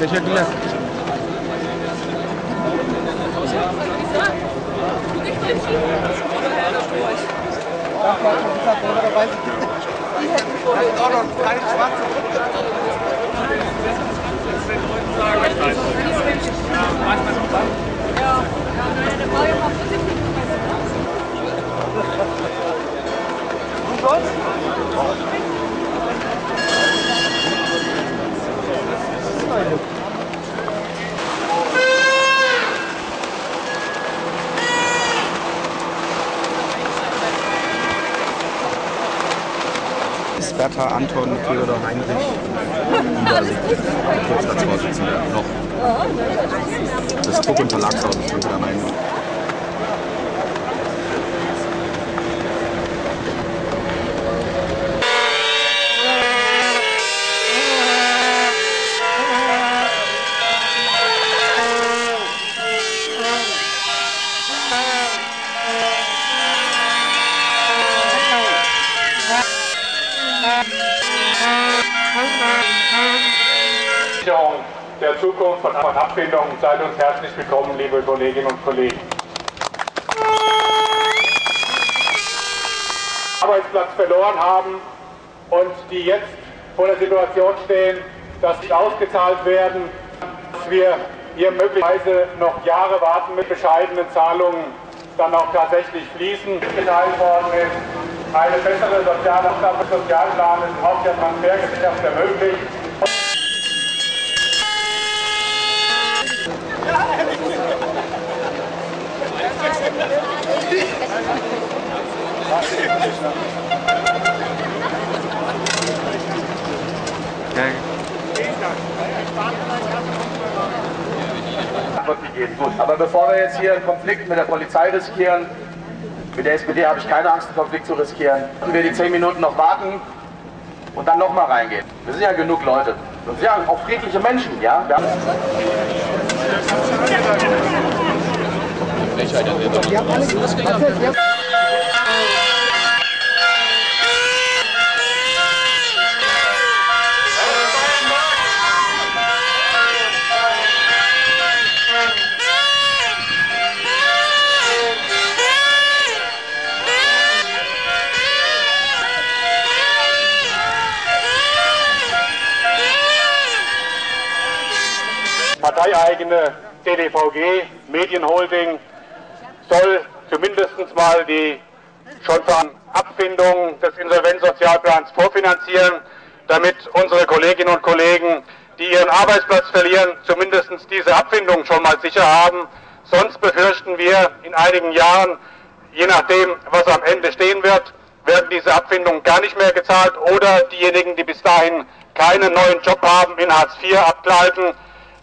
Teşekkürler. Bertha, Anton, Theodor, Heinrich, Geburtstagsvorsitzender noch. Das Druck- und Verlagshaus ist unter der Meinung. Der Zukunft von Abfindungen. Seid uns herzlich willkommen, liebe Kolleginnen und Kollegen. Arbeitsplatz verloren haben und die jetzt vor der Situation stehen, dass sie ausgezahlt werden, dass wir hier möglicherweise noch Jahre warten mit bescheidenen Zahlungen, dann auch tatsächlich fließen. Geteilt worden ist, eine bessere Sozialplan ist auch der Transfergesellschaft ermöglicht. Gut, aber bevor wir jetzt hier einen Konflikt mit der Polizei riskieren, mit der SPD habe ich keine Angst, einen Konflikt zu riskieren, sollten wir die 10 Minuten noch warten und dann nochmal reingehen. Wir sind ja genug Leute. Wir sind ja auch friedliche Menschen, ja? Parteieigene DDVG, Medienholding, soll zumindest mal die schon von Abfindungen des Insolvenzsozialplans vorfinanzieren, damit unsere Kolleginnen und Kollegen, die ihren Arbeitsplatz verlieren, zumindest diese Abfindung schon mal sicher haben. Sonst befürchten wir in einigen Jahren, je nachdem, was am Ende stehen wird, werden diese Abfindungen gar nicht mehr gezahlt oder diejenigen, die bis dahin keinen neuen Job haben, in Hartz IV abgleiten.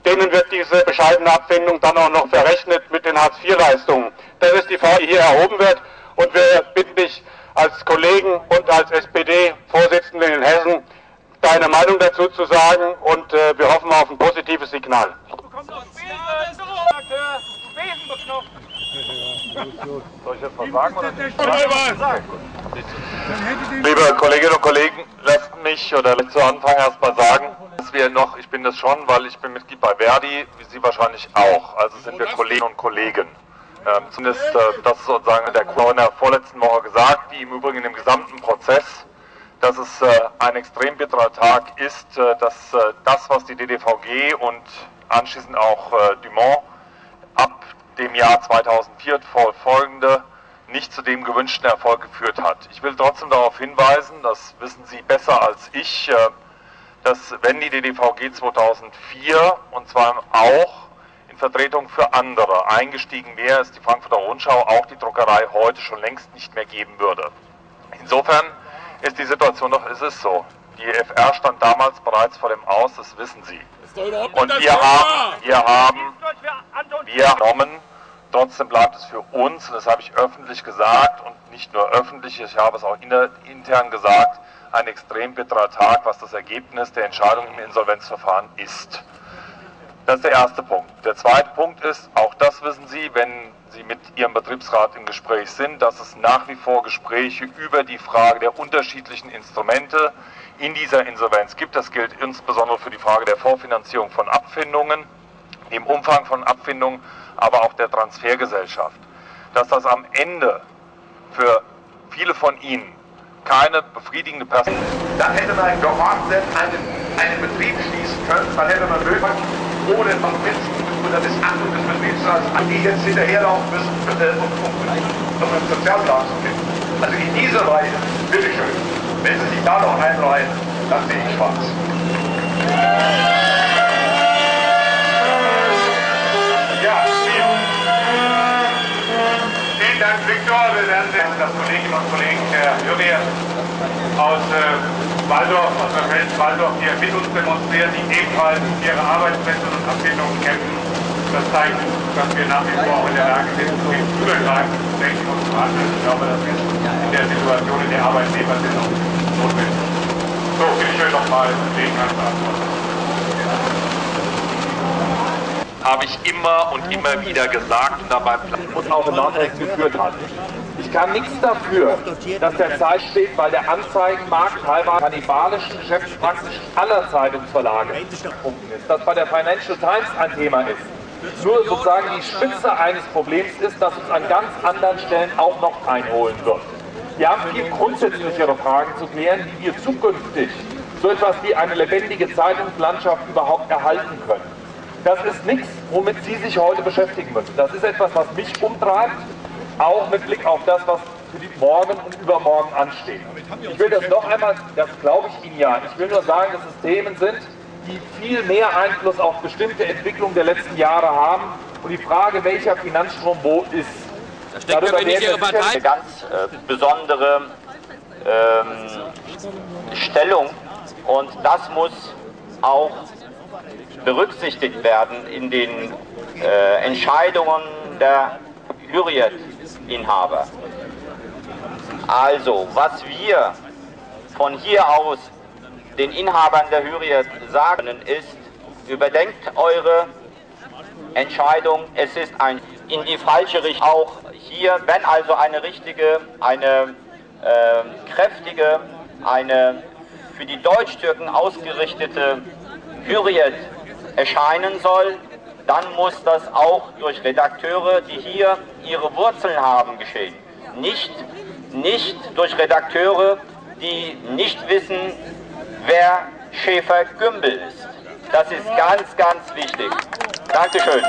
Denen wird diese bescheidene Abfindung dann auch noch verrechnet mit den Hartz-IV-Leistungen. Das ist die Frage, die hier erhoben wird. Und wir bitten dich als Kollegen und als SPD-Vorsitzenden in Hessen, deine Meinung dazu zu sagen. Und wir hoffen auf ein positives Signal. Soll ich jetzt was sagen oder nicht? Liebe Kolleginnen und Kollegen, lasst mich oder zu Anfang erst mal sagen, dass wir noch, ich bin das schon, weil ich bin Mitglied bei Verdi, wie Sie wahrscheinlich auch, also sind wir Kolleginnen und Kollegen. Zumindest, das ist sozusagen der Chor in der vorletzten Woche gesagt, wie im Übrigen im gesamten Prozess, dass es ein extrem bitterer Tag ist, dass das, was die DDVG und anschließend auch Dumont ab dem Jahr 2004 folgende nicht zu dem gewünschten Erfolg geführt hat. Ich will trotzdem darauf hinweisen, das wissen Sie besser als ich, dass wenn die DDVG 2004 und zwar auch in Vertretung für andere eingestiegen wäre, es die Frankfurter Rundschau auch die Druckerei heute schon längst nicht mehr geben würde. Insofern ist die Situation doch, ist es so. Die FR stand damals bereits vor dem Aus, das wissen Sie. Und wir haben genommen, trotzdem bleibt es für uns, und das habe ich öffentlich gesagt und nicht nur öffentlich, ich habe es auch intern gesagt, ein extrem bitterer Tag, was das Ergebnis der Entscheidung im Insolvenzverfahren ist. Das ist der erste Punkt. Der zweite Punkt ist, auch das wissen Sie, wenn Sie mit Ihrem Betriebsrat im Gespräch sind, dass es nach wie vor Gespräche über die Frage der unterschiedlichen Instrumente, in dieser Insolvenz gibt. Das gilt insbesondere für die Frage der Vorfinanzierung von Abfindungen, dem Umfang von Abfindungen, aber auch der Transfergesellschaft. Dass das am Ende für viele von Ihnen keine befriedigende Perspektive ist. Dann hätte man geordnet einen Betrieb schließen können, dann hätte man möglich ohne Verpflichtung oder Missachtung des Betriebsrats an die jetzt hinterherlaufen müssen, um einen Sozialplan zu finden. Also in dieser Reihe, bitteschön, wenn Sie sich da noch einreihen, dann sehe ich schwarz. Ja, vielen Dank, Viktor. Wir werden sehen, dass Kolleginnen und Kollegen der Jury aus Waldorf, aus der Welt Waldorf hier mit uns demonstrieren, die ebenfalls ihre Arbeitsplätze und Abfindungen kämpfen. Das zeigt, dass wir nach wie vor auch in der Lage sind, übergreifend zu denken und zu handeln. Ich glaube, das ist in der Situation, in der Arbeitnehmer sind, auch notwendig. So, bitte schön nochmal Gelegenheit zur Antwort. Habe ich immer und immer wieder gesagt und dabei und auch in Nordhessen geführt hat. Ich kann nichts dafür, dass der Zeit steht, weil der Anzeigenmarkt teilweise kannibalischen Geschäftspraxis aller Zeitungsverlage ist. Das bei der Financial Times ein Thema ist. Nur sozusagen die Spitze eines Problems ist, dass uns an ganz anderen Stellen auch noch einholen wird. Wir haben viel grundsätzlichere Fragen zu klären, wie wir zukünftig so etwas wie eine lebendige Zeitungslandschaft überhaupt erhalten können. Das ist nichts, womit Sie sich heute beschäftigen müssen. Das ist etwas, was mich umtreibt, auch mit Blick auf das, was für die morgen und übermorgen ansteht. Ich will das noch einmal, das glaube ich Ihnen ja, ich will nur sagen, dass es Themen sind, die viel mehr Einfluss auf bestimmte Entwicklungen der letzten Jahre haben und die Frage, welcher Finanzstrom wo ist. Da steckt aber nicht Ihre Partei. Eine ganz besondere Stellung und das muss auch berücksichtigt werden in den Entscheidungen der Hürriyet-Inhaber. Also, was wir von hier aus den Inhabern der Hürriyet sagen, ist, überdenkt eure Entscheidung, es ist in die falsche Richtung. Auch hier, wenn also eine richtige, eine kräftige, eine für die Deutsch-Türken ausgerichtete Hürriyet erscheinen soll, dann muss das auch durch Redakteure, die hier ihre Wurzeln haben, geschehen. Nicht durch Redakteure, die nicht wissen, wer Schäfer-Gümbel ist. Das ist ganz, ganz wichtig. Dankeschön.